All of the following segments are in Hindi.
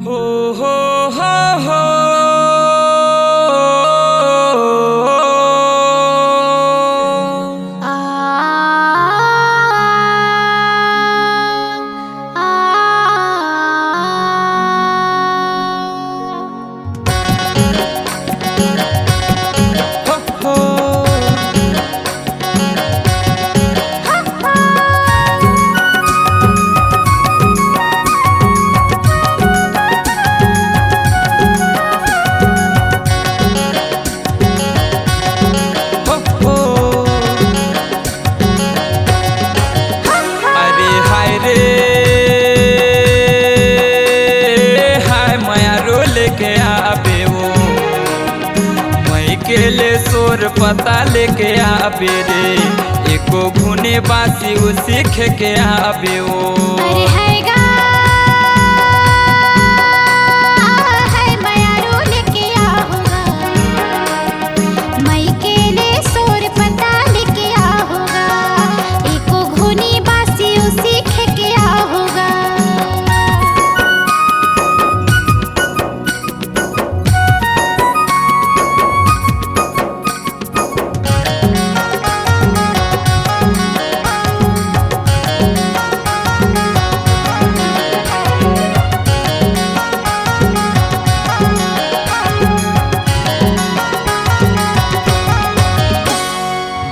हो हो हो हो आ आ हो हो हो हो। अरे हाय रे हाय माया रो लेके आबे वो मई के ले सोर पता लेके आबे रे एको घुने बासी वो सीख के आबे वो। अरे हैगा है माया रो लेके आओगा मई के ले सोर पता लेके आओगा एको घुनी बासी सीख के आओगा।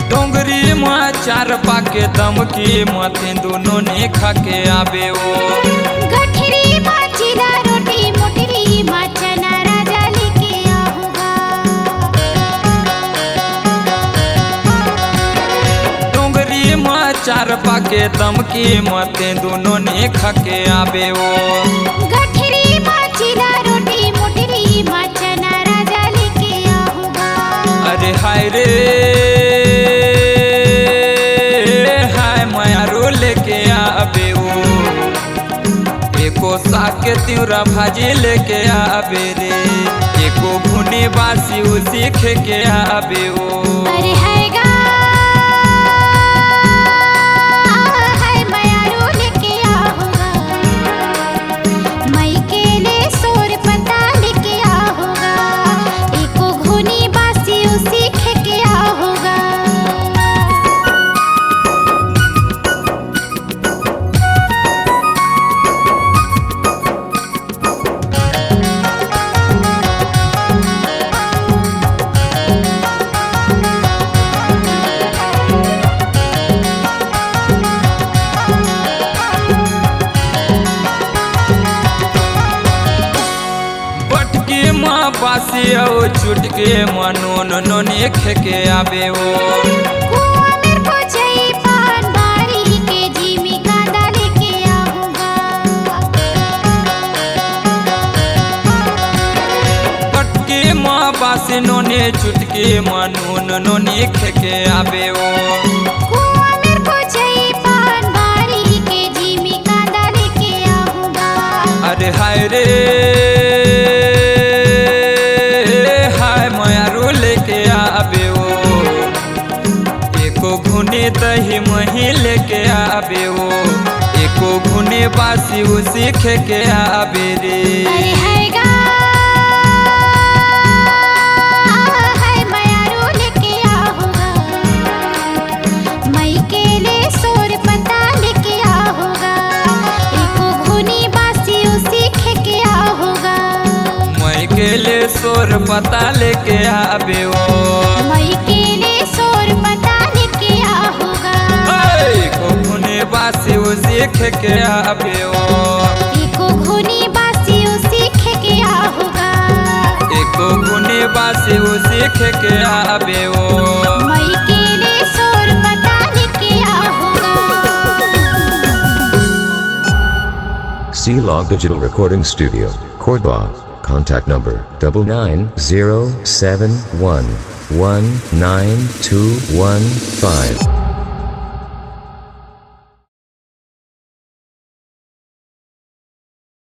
डोंगरी माँ चार पाके दम की मते दोनों ने खाके आबे वो। गठरी माचिला रोटी मोटरी माचना राजा लेके आऊंगा। डोंगरी माँ चार पाके दम की मते दोनों ने खाके आबे वो। गठरी माचिला रोटी मोटरी माचना राजा लेके आऊंगा। अरे हाय रे हाय माया रो लेके आबे वो एको साके तिउरा भाजी लेके आबे रे एको भुने बासी उ सीख के आबे वो। अरे हैगा है माया रो लेके आऊंगा मई के ले सोर पता लेके आऊंगा एको घुनी बासी सीख के आऊंगा। बटके माँ बासी औ चुटके मनोन नोने खेके आबे वो। कुआं में पहुंची पान बारी के जिमी कांदा लेके आऊंगा। बटके माँ बासी नोने चुटके मनोन नोने खेके आबे वो। कुआं में पहुंची पान बारी के जिमी कांदा लेके आऊंगा। अरे हाय रे हाय माया रो लेके आबे वो एको घुने दही मही लेके आबे वो एको घुने बासी उ सीख के आबे रे। अरे हैगा है माया रो लेके आऊंगा मई के ले सोर पता लेके आऊंगा एको घुनी बासी सीख के आऊंगा। मई के ले सोर पता लेके आबे वो। मई के ले सोर पता लेके आऊंगा एको घुने बासी उ सीख के आबे वो। एको घुनी बासी सीख के आऊंगा। एको घुने बासी उ सीख के आबे वो। मई के ले सोर पता लेके आऊंगा। C-Log Digital Recording Studio, Cordoba. Contact number 99071192115.